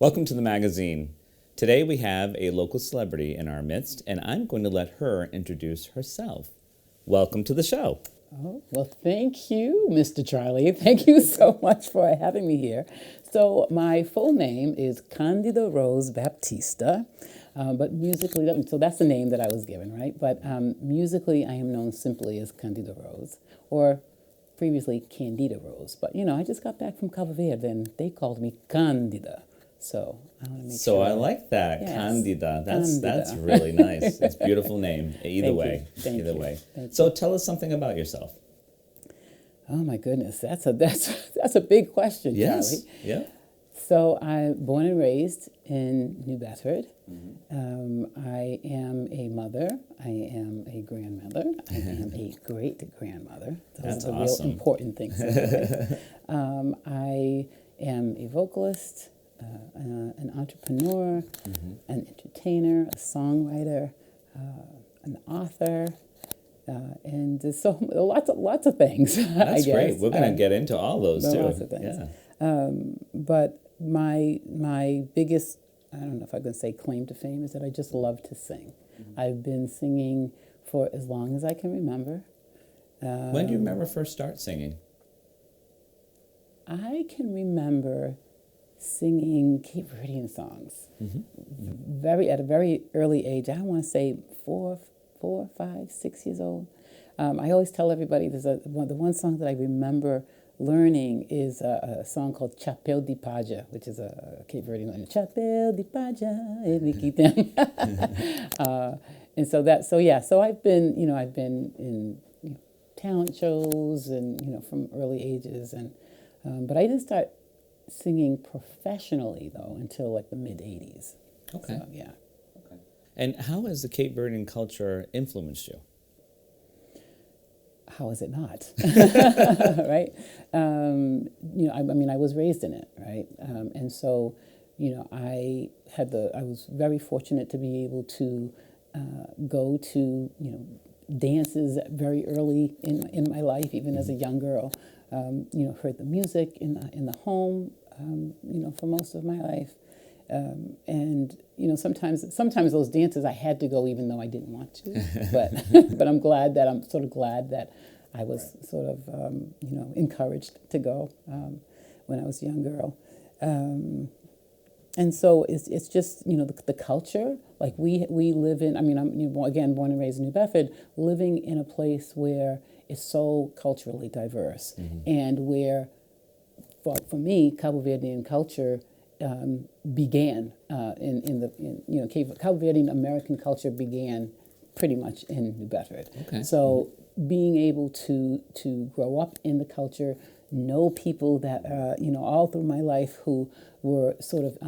Welcome to the magazine. Today we have a local celebrity in our midst, and I'm going to let her introduce herself. Welcome to the show. Oh, well, thank you, Mr. Charlie. Thank you so much for having me here. So my full name is Candida Rose Baptista, but musically, so that's the name that I was given, right? But musically, I am known simply as Candida Rose, or previously Candida Rose. But, I just got back from Cabo Verde, and they called me Candida. So I want to make sure. I like that, Yes. Candida. Candida. That's really nice. It's a beautiful name. Either way. Thank you. So tell us something about yourself. Oh my goodness, that's a big question, Yes. Charlie. Yeah. So I'm born and raised in New Bedford. Mm-hmm. I am a mother. I am a grandmother. I am a great-grandmother. That's Those are the awesome. real important things in my life. I am a vocalist, an entrepreneur, an entertainer, a songwriter, an author, and there's so lots of things. That's I guess. great. We're going to get into all those too. Lots of things. Yeah. But my biggest, I don't know if I'm going to say claim to fame, is that I just love to sing. I've been singing for as long as I can remember. When do you remember first start singing? I can remember singing Cape Verdean songs at a very early age. I want to say 4, 5, 6 years old. I always tell everybody the one song that I remember learning is a song called Chapéu de Paja, which is a Cape Verdean language. Chapéu de Paja, and so I've been in talent shows and from early ages, and but I didn't start singing professionally though until like the mid '80s. Okay. So, yeah. Okay. And how has the Cape Verdean culture influenced you? How is it not? Right? I was raised in it, right? And so, I was very fortunate to be able to go to, dances very early in my life, even as a young girl. Heard the music in the home, for most of my life. And sometimes those dances I had to go even though I didn't want to, but I'm sort of glad that I was sort of encouraged to go when I was a young girl, and so it's just the culture, like we live in. I'm again born and raised in New Bedford, living in a place where it's so culturally diverse, and where for me Cabo Verdean culture began Cabo Verdean American culture began pretty much in New Bedford. Okay. So being able to grow up in the culture, know people that all through my life who were sort of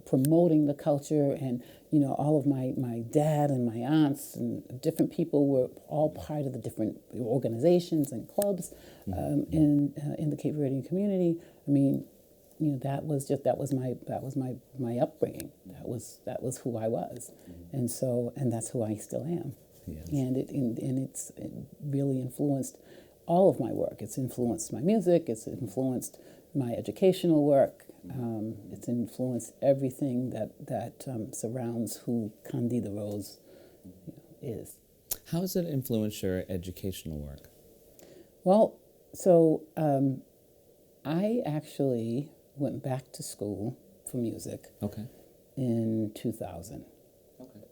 promoting the culture, and all of my dad and my aunts and different people were all part of the different organizations and clubs in the Cape Verdean community. That was my upbringing. That was who I was, and that's who I still am. Yes. And it really influenced all of my work. It's influenced my music. It's influenced my educational work. It's influenced everything that surrounds who Candida Rose is. How has it influenced your educational work? Well, so I actually went back to school for music. Okay. In 2000. Okay.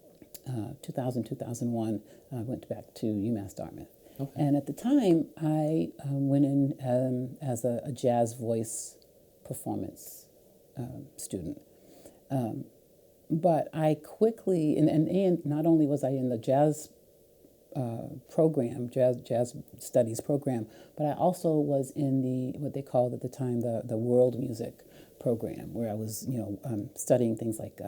2001, I went back to UMass Dartmouth. Okay. And at the time, I went in as a jazz voice performance student. But I quickly, and not only was I in the jazz program, jazz studies program, but I also was in what they called at the time the world music program, where I was studying things like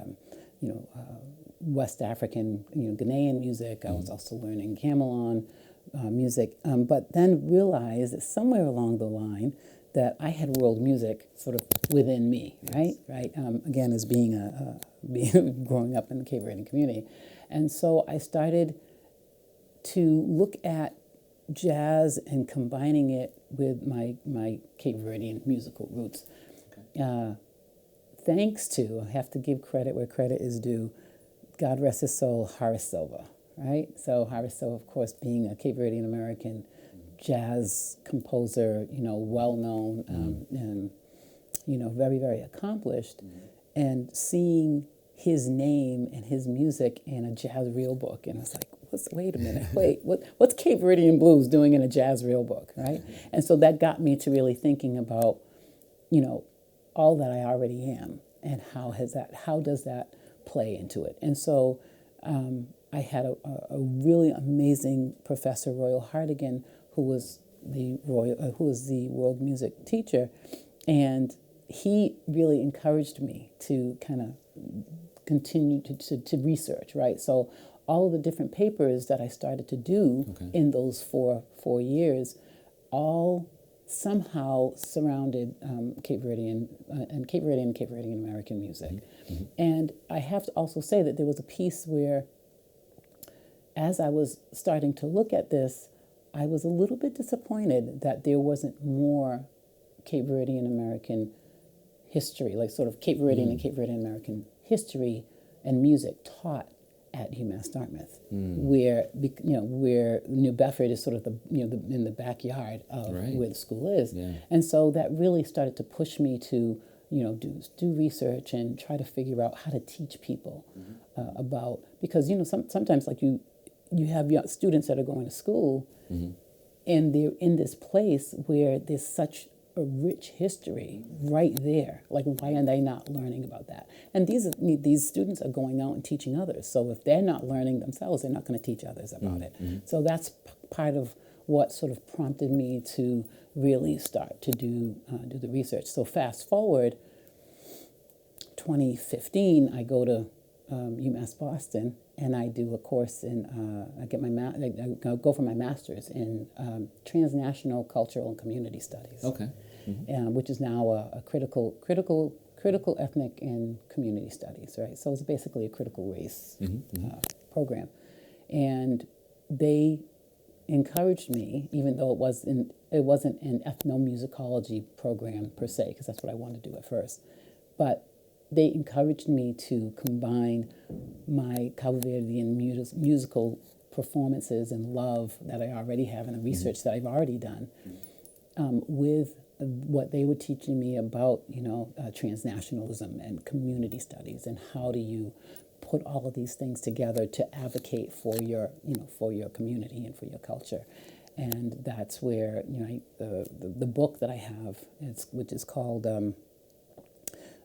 West African Ghanaian music. I was also learning gamelan music, but then realized that somewhere along the line that I had world music sort of within me, right? Again, as being growing up in the Cape Verdean community, and so I started to look at jazz and combining it with my Cape Verdean musical roots. Okay. thanks to, I have to give credit where credit is due, God rest his soul, Horace Silver, right? So Horace Silver, of course, being a Cabo Verdean American jazz composer, well known and, very, very accomplished, and seeing his name and his music in a jazz reel book, and it's like, wait a minute, what's Cabo Verdean blues doing in a jazz reel book, right? And so that got me to really thinking about, all that I already am, and how does that play into it? And so I had a really amazing professor, Royal Hartigan, who was the world music teacher, and he really encouraged me to kind of continue to research, right? So all of the different papers that I started to do in those four years, all somehow surrounded Cape Verdean and Cape Verdean American music. Mm-hmm. And I have to also say that there was a piece where, as I was starting to look at this, I was a little bit disappointed that there wasn't more Cape Verdean American history, like sort of Cape Verdean and Cape Verdean American history and music taught at UMass Dartmouth, where New Bedford is sort of in the backyard of where the school is, and so that really started to push me to do research and try to figure out how to teach people about, because sometimes like you have young students that are going to school and they're in this place where there's such a rich history right there. Like, why are they not learning about that? And these students are going out and teaching others. So if they're not learning themselves, they're not going to teach others about it. So that's part of what sort of prompted me to really start to do the research. So fast forward, 2015, I go to UMass Boston, and I do a course in, I go for my master's in transnational cultural and community studies. Okay. Which is now a critical ethnic and community studies, right? So it's basically a critical race program. And they encouraged me, even though it wasn't an ethnomusicology program per se, because that's what I wanted to do at first, but they encouraged me to combine my Cabo Verdean musical performances and love that I already have and the research that I've already done with what they were teaching me about, transnationalism and community studies, and how do you put all of these things together to advocate for your community and for your culture. And that's where, the book that I have, which is called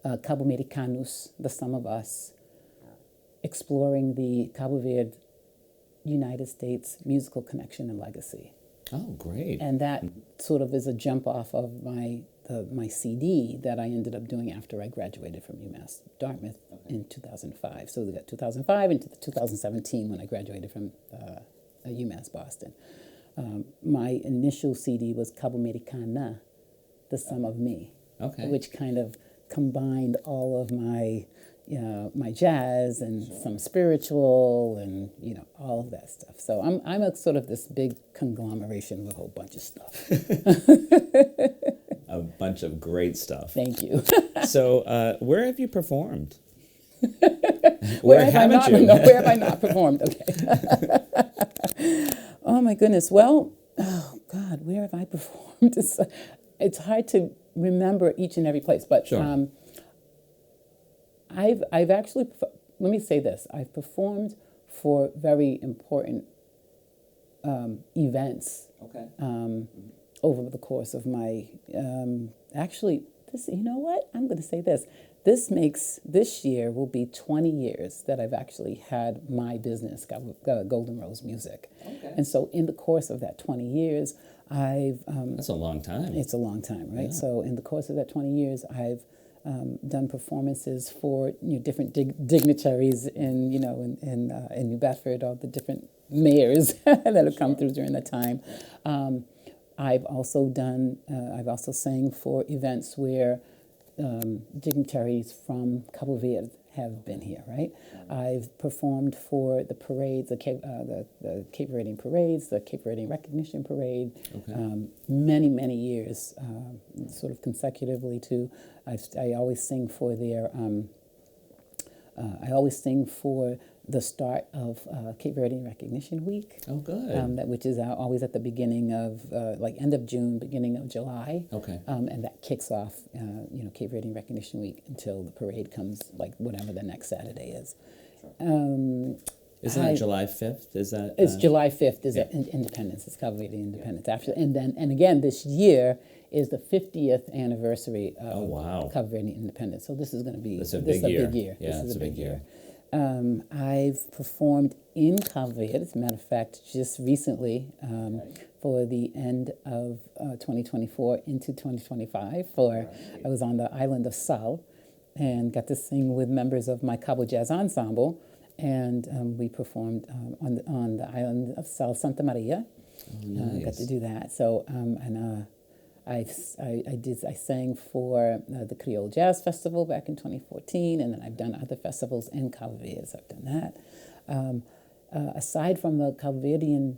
KabuMerikanus, The Sum of Us, exploring the Cabo Verde United States musical connection and legacy. Oh, great. And that sort of is a jump off of my CD that I ended up doing after I graduated from UMass Dartmouth in 2005. So we got 2005 into 2017 when I graduated from UMass Boston. My initial CD was KabuMerikanus, The Sum of Me, which kind of combined all of my my jazz and some spiritual and all of that stuff. So I'm a sort of this big conglomeration of a whole bunch of stuff. A bunch of great stuff. Thank you. So where have you performed? Where have I not performed? Okay. Oh my goodness. Well, oh God, where have I performed? It's hard to remember each and every place, but sure. I've actually, let me say this, I've performed for very important events over the course of my, actually, I'm going to say this. This year will be 20 years that I've actually had my business, Golden Rose Music. And so in the course of that 20 years, that's a long time. It's a long time, right? Yeah. So in the course of that 20 years, I've done performances for different dignitaries in New Bedford, all the different mayors that have come through during that time. I've also sang for events where dignitaries from Cabo Verde have been here, right? I've performed for the parades, the Cape Verdean parades, the Cape Verdean Recognition Parade, many, many years, sort of consecutively too. I always sing for their, I always sing for the start of Cape Verdean Recognition Week. Oh, good. Which is always at the beginning of, like end of June, beginning of July. Okay. And that kicks off, Cape Verdean Recognition Week until the parade comes, like whatever the next Saturday is. Isn't that July 5th? Is that? It's July 5th is Independence. It's Cabo Verdean Independence. After, and again, this year is the 50th anniversary of Cabo Verdean Independence. So this is going to be a big year. Yeah, this is a big year. I've performed in Cabo Verde, as a matter of fact, just recently for the end of 2024 into 2025. I was on the island of Sal and got to sing with members of my Cabo Jazz Ensemble, and we performed on the island of Sal, Santa Maria. Nice. Got to do that. So I sang for the Creole Jazz Festival back in 2014, and then I've done other festivals in Cabo Verde, so I've done that. Aside from the Cabo Verdean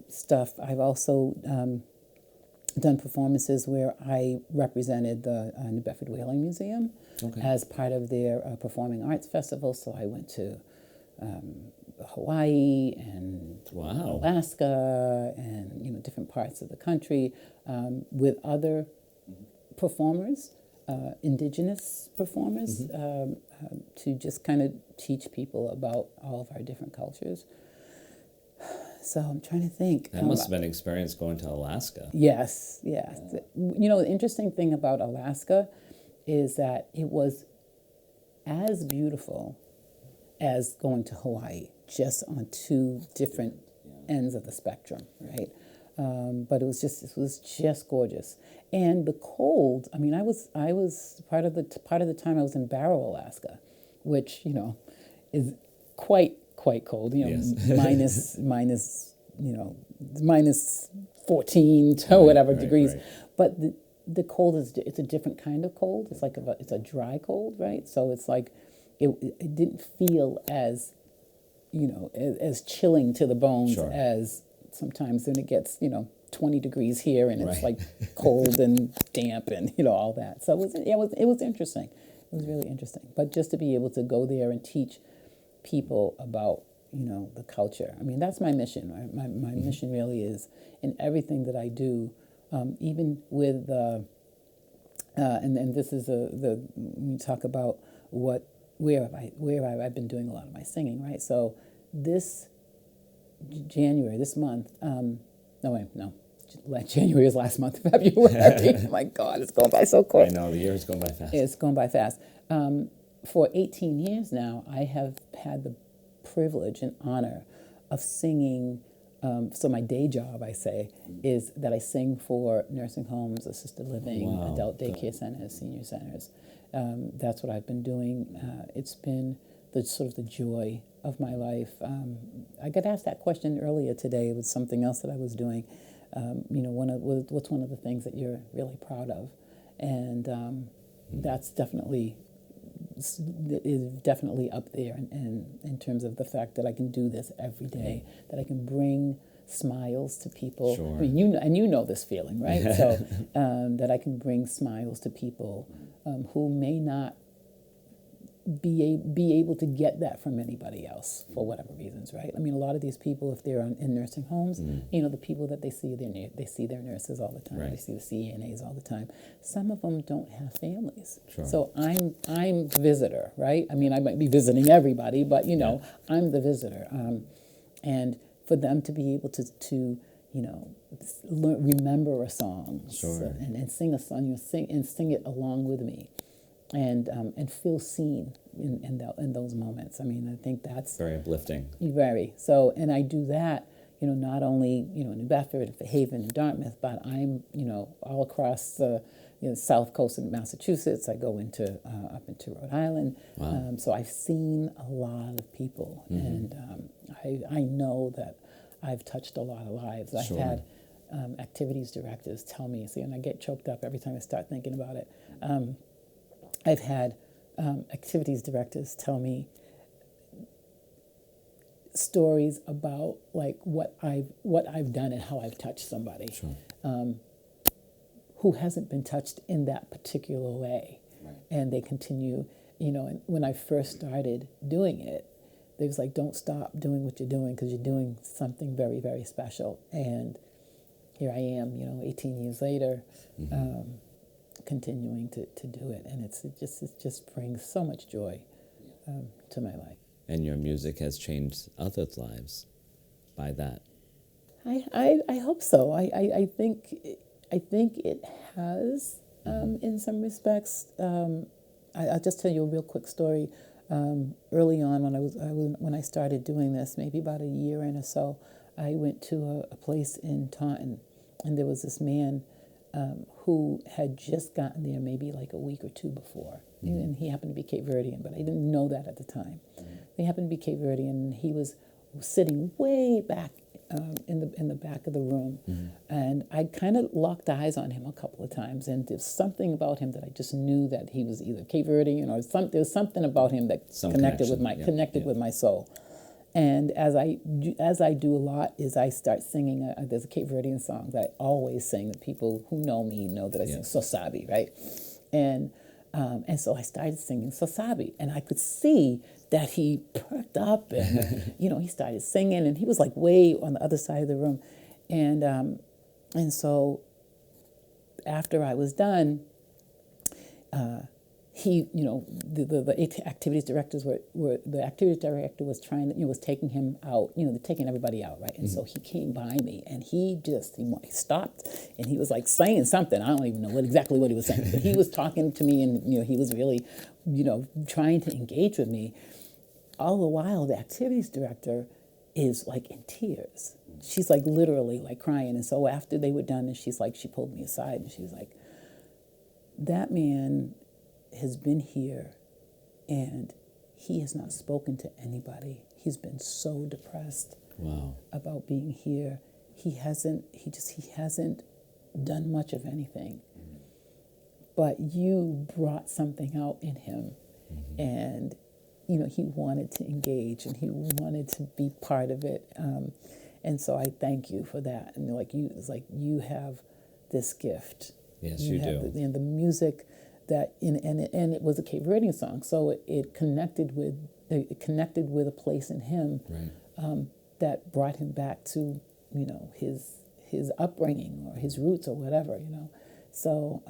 stuff, I've also done performances where I represented the New Bedford Whaling Museum as part of their Performing Arts Festival, so I went to Hawaii and Alaska and different parts of the country with other performers, indigenous performers, to just kind of teach people about all of our different cultures. So I'm trying to think. That must have been an experience going to Alaska. Yes. The interesting thing about Alaska is that it was as beautiful as going to Hawaii, just on two different ends of the spectrum, right? But it was just gorgeous, and the cold. I mean, I was part of the time I was in Barrow, Alaska, which is quite cold. minus 14 to whatever degrees. Right. But the cold it's a different kind of cold. It's like it's a dry cold, right? So it's like it didn't feel as as chilling to the bones as sometimes when it gets 20 degrees here and it's like cold and damp and all that. So it was interesting. It was really interesting. But just to be able to go there and teach people about the culture. I mean, that's my mission. Right? My mission really is in everything that I do, even with and this is when you talk about where have I been doing a lot of my singing, right? So this January, this month, January is last month, February. Oh my God, it's going by so quick. I know, the year is going by fast. It's going by fast. For 18 years now, I have had the privilege and honor of singing. So my day job, I say, is that I sing for nursing homes, assisted living, adult daycare centers, senior centers. That's what I've been doing. It's been the joy of my life. I got asked that question earlier today with something else that I was doing. What's one of the things that you're really proud of? And that's definitely up there in terms of the fact that I can do this every day, that I can bring smiles to people. Sure. I mean, you know this feeling, right? So that I can bring smiles to people who may not be able to get that from anybody else for whatever reasons, right? I mean, a lot of these people, if they're in nursing homes, the people that they see their nurses all the time. Right. They see the CNAs all the time. Some of them don't have families. Sure. So I'm the visitor, right? I mean, I might be visiting everybody, but I'm the visitor. And for them to be able to remember a song, and sing a song, sing it along with me. And feel seen in those moments. I mean, I think that's very uplifting. Very. So, and I do that, not only, in New Bedford, and Haven, and Dartmouth, but I'm, all across the south coast of Massachusetts. I go up into Rhode Island. Wow. So I've seen a lot of people, and I know that I've touched a lot of lives. I've had activities directors tell me, and I get choked up every time I start thinking about it. I've had activities directors tell me stories about like what I've done and how I've touched somebody who hasn't been touched in that particular way, and they continue. And when I first started doing it, they was like, "Don't stop doing what you're doing because you're doing something very, very special." And here I am, 18 years later, continuing to do it, and it just brings so much joy to my life. And your music has changed others' lives by that. I hope so. I think it has in some respects. I'll just tell you a real quick story. Early on, when I started doing this, maybe about a year in or so, I went to a place in Taunton, and there was this man who had just gotten there maybe like a week or two before, and he happened to be Cape Verdean, but I didn't know that at the time. He happened to be Cape Verdean, and he was sitting way back in the back of the room, and I kind of locked eyes on him a couple of times, and there's something about him that I just knew that he was either Cape Verdean or there was something about him that connected with my soul. And as I do a lot is I start singing. There's a Cape Verdean song that I always sing. That people who know me know that I sing Sosabi, right? And so I started singing Sosabi, and I could see that he perked up, and he started singing, and he was like way on the other side of the room, and so after I was done, he, the activities directors the activities director was trying to, was taking him out, taking everybody out, right? And so he came by me, and he stopped, and he was like saying something. I don't even know exactly what he was saying, but he was talking to me, and he was really, trying to engage with me. All the while, the activities director is like in tears. She's like literally like crying. And so after they were done, and she pulled me aside, and she was like, "That man has been here, and he has not spoken to anybody. He's been so depressed about being here. He hasn't done much of anything. But you brought something out in him, and he wanted to engage, and he wanted to be part of it. And so I thank you for that. And you have this gift. Yes, you do. The music that and it was a Cape Verdean song, so it connected with a place in him that brought him back to his upbringing or his roots or whatever. So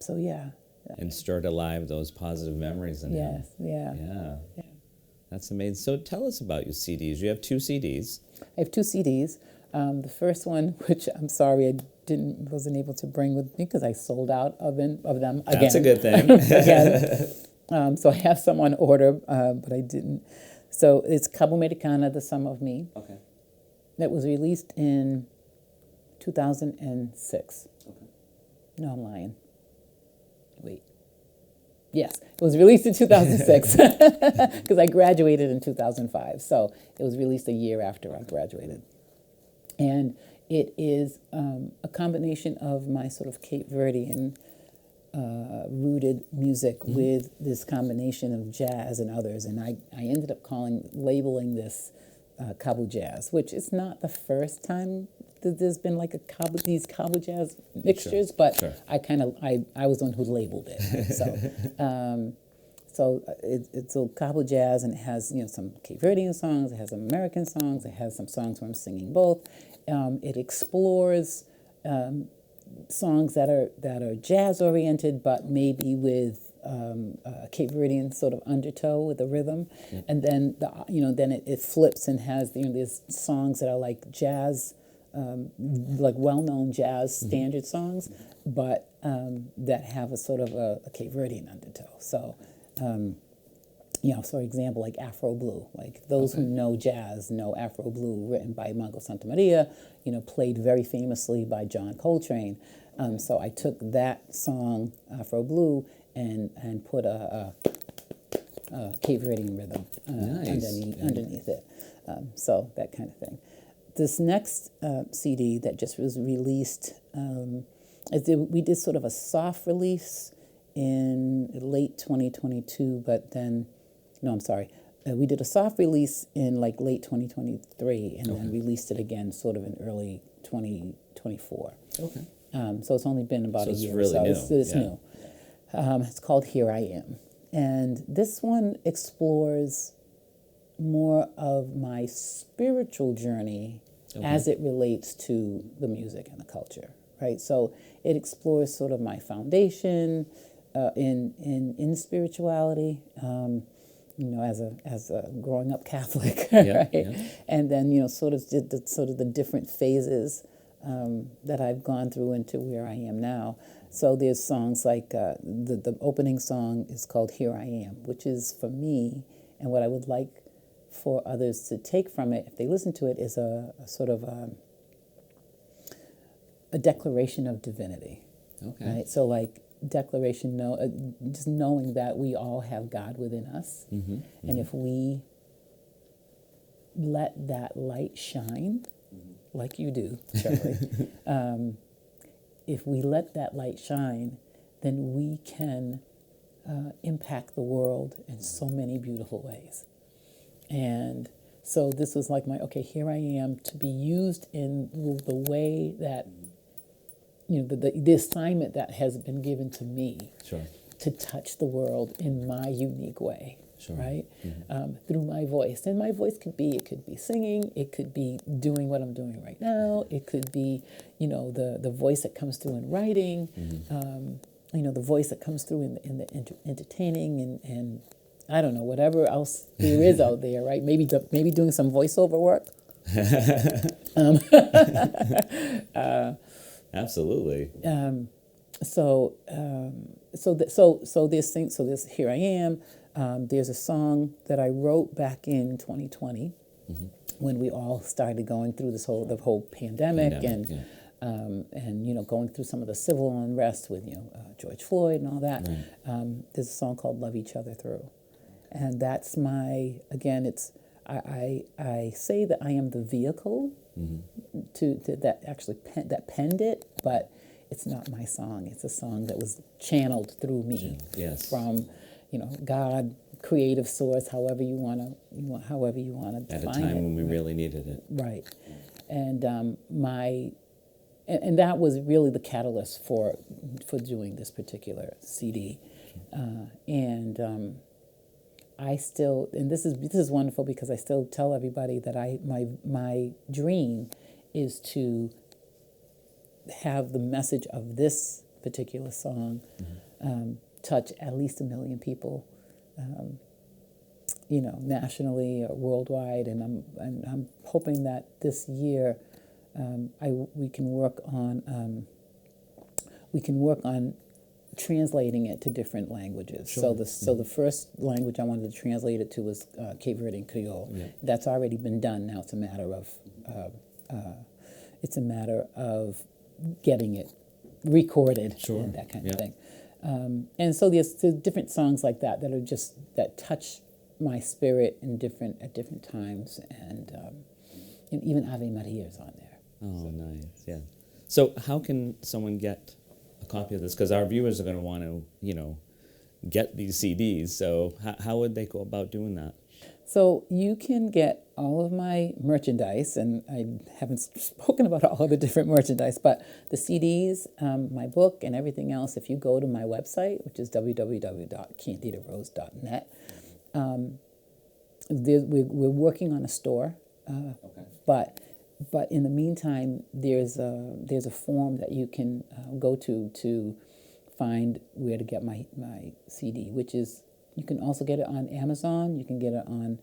yeah. And stirred alive those positive memories in him. Yes, yeah. That's amazing. So tell us about your CDs. You have 2 CDs. I have 2 CDs. The first one, which I'm sorry I wasn't able to bring with me because I sold out of them again. That's a good thing. So I have some on order, but I didn't. So it's KabuMerikanus, The Sum of Me. Okay. That was released in 2006. Okay. No, I'm lying. Wait. Yes, it was released in 2006 because I graduated in 2005. So it was released a year after I graduated. And it is a combination of my sort of Cape Verdean rooted music with this combination of jazz and others. And I ended up labeling this Kabu Jazz, which is not the first time that there's been like these Kabu Jazz mixtures, but I was the one who labeled it. So it's a Cabo Jazz, and it has some Cape Verdean songs, it has some American songs, it has some songs where I'm singing both. It explores songs that are jazz oriented, but maybe with a Cape Verdean sort of undertow with the rhythm, and then it flips and has there's songs that are like jazz. Like well-known jazz standard songs, but that have a sort of a Cape Verdean undertow. So, for example, like Afro Blue. Like those who know jazz know Afro Blue, written by Mango Santamaria, played very famously by John Coltrane. So I took that song, Afro Blue, and put a Cape Verdean rhythm underneath it. So that kind of thing. This next CD that just was released, we did sort of a soft release in late 2022, but then, no, I'm sorry. We did a soft release in like late 2023 and then released it again sort of in early 2024. Okay. So it's only been about a year really or so. new. It's new. It's called Here I Am. And this one explores more of my spiritual journey as it relates to the music and the culture, right? So it explores sort of my foundation in spirituality, as a growing up Catholic, right? Yeah. And then sort of the different phases that I've gone through into where I am now. So there's songs like the opening song is called Here I Am, which is for me, and what I would like for others to take from it, if they listen to it, is a sort of a declaration of divinity. Okay. Right? So like declaration, just knowing that we all have God within us. Mm-hmm, mm-hmm. And if we let that light shine, like you do, Charlie, if we let that light shine, then we can impact the world in so many beautiful ways. And so this was like here I am, to be used in the way that, the assignment that has been given to me. Sure. To touch the world in my unique way. Sure. Right? Mm-hmm. Through my voice. And my voice could be singing, it could be doing what I'm doing right now, it could be, the voice that comes through in writing, mm-hmm. The voice that comes through in the entertaining and I don't know, whatever else there is out there, right? Maybe doing some voiceover work. Absolutely. So this Here I Am. There's a song that I wrote back in 2020 mm-hmm. when we all started going through the whole pandemic and going through some of the civil unrest with George Floyd and all that. Right. There's a song called Love Each Other Through. And that's I say that I am the vehicle mm-hmm. to that actually that penned it, but it's not my song. It's a song that was channeled through me from, God, creative source, however you want to define it. At a time when we really needed it. Right. And and that was really the catalyst for doing this particular CD. I still, and this is wonderful because I still tell everybody that my dream is to have the message of this particular song mm-hmm. Touch at least 1 million people, nationally or worldwide, and I'm hoping that this year we can work on translating it to different languages. Sure. So the first language I wanted to translate it to was Cabo Verdean Creole. Yeah. That's already been done. Now it's a matter of getting it recorded sure. and that kind of thing. And so there's different songs like that are just that touch my spirit at different times, and even Ave Maria is on there. Oh, nice, yeah. So how can someone get a copy of this? Because our viewers are going to want to, get these CDs. So how would they go about doing that? So you can get all of my merchandise, and I haven't spoken about all of the different merchandise, but the CDs, my book, and everything else, if you go to my website, which is www.candidarose.net, we're working on a store, but in the meantime, there's a form that you can go to find where to get my CD, which is, you can also get it on Amazon. You can get it on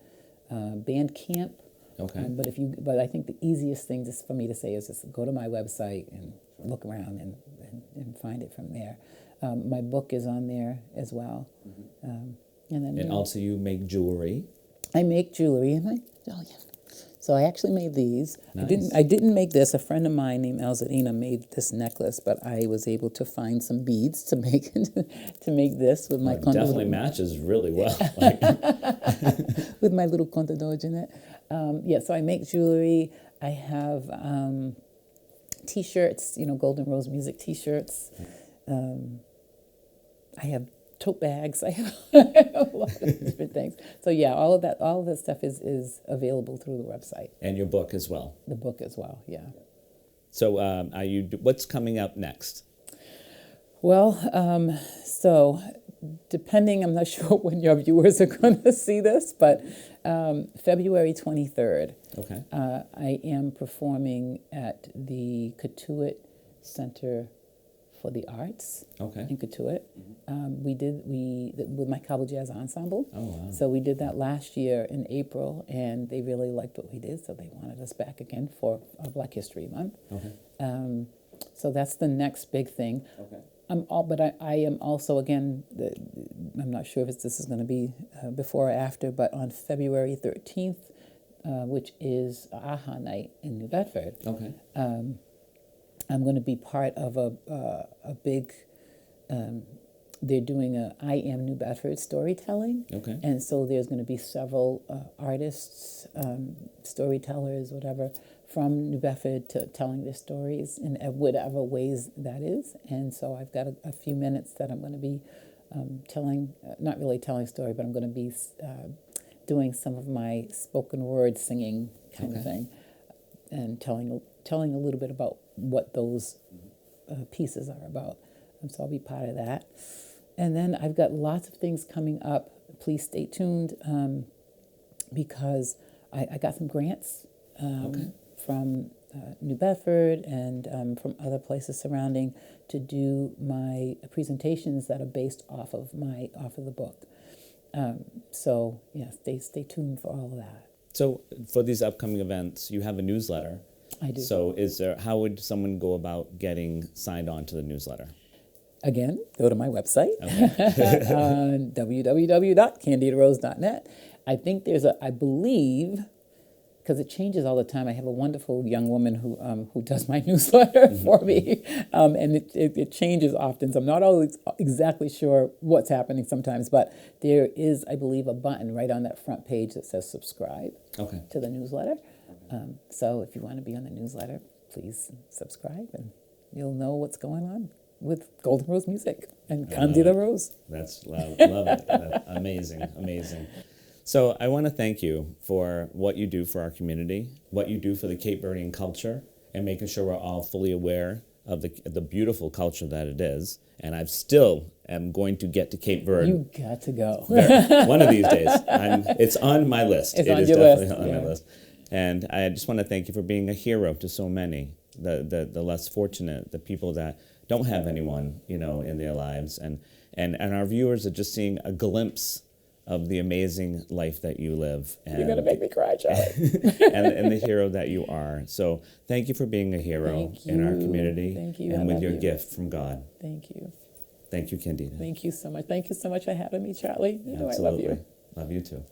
Bandcamp. Okay. But I think the easiest thing just for me to say is just go to my website and look around and find it from there. My book is on there as well. Mm-hmm. And also you make jewelry. I make jewelry, So I actually made these. Nice. I didn't make this. A friend of mine named Elzadina made this necklace, but I was able to find some beads to make this with my definitely matches really well. With my little contador in it. So I make jewelry. I have T-shirts, Golden Rose Music T-shirts. I have tote bags. I have a lot of different things. So yeah, all of that stuff is available through the website. And your book as well. The book as well, yeah. So what's coming up next? Well, so depending, I'm not sure when your viewers are going to see this, but February 23rd, Okay. I am performing at the Cotuit Center for the Arts Okay. in Cotuit. With my Cabo Jazz Ensemble. Oh, wow. So we did that last year in April, and they really liked what we did, so they wanted us back again for our Black History Month. Okay. So that's the next big thing. Okay. I am also, again, I'm not sure if this is going to be before or after, but on February 13th, which is AHA Night in New Bedford, Okay. I'm going to be part of a big, they're doing a I Am New Bedford storytelling. Okay. And so there's going to be several artists, storytellers, whatever, from New Bedford to telling their stories in whatever ways that is. And so I've got a few minutes that I'm going to be telling, not really telling a story, but I'm going to be doing some of my spoken word singing kind of thing, and telling a little bit about what those pieces are about. And so I'll be part of that. And then I've got lots of things coming up. Please stay tuned because I got some grants from New Bedford and from other places surrounding to do my presentations that are based off of the book. So yeah, stay tuned for all of that. So for these upcoming events, you have a newsletter. I do. So how would someone go about getting signed on to the newsletter? Again, go to my website, Okay. on www.candidarose.net. I think I believe, because it changes all the time, I have a wonderful young woman who does my newsletter for me, and it changes often, so I'm not always exactly sure what's happening sometimes, but there is, I believe, a button right on that front page that says subscribe to the newsletter. So if you want to be on the newsletter, please subscribe, and you'll know what's going on with Golden Rose Music and Candida Rose. That's love it. Amazing. So I want to thank you for what you do for our community, what you do for the Cape Verdean culture, and making sure we're all fully aware of the beautiful culture that it is. And I still am going to get to Cape Verde. You got to go. One of these days. It's on my list. It's it on is your definitely list. on Yeah. my list. And I just want to thank you for being a hero to so many, the less fortunate, the people that don't have anyone, in their lives. And our viewers are just seeing a glimpse of the amazing life that you live. And, You're going to make me cry, Charlie. and the hero that you are. So thank you for being a hero in our community. Thank you. And I with love your you. gift from God. Thank you. Thank you, Candida. Thank you so much. Thank you so much for having me, Charlie. You know Absolutely. I love you. Love you too.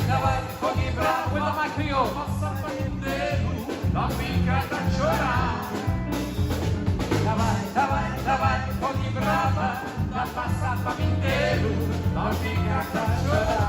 Davai, fogui bravo, la macchio, passa famintero, la fica da chorar. Davai, fogui brava, la passa famintero, la fica da chorar.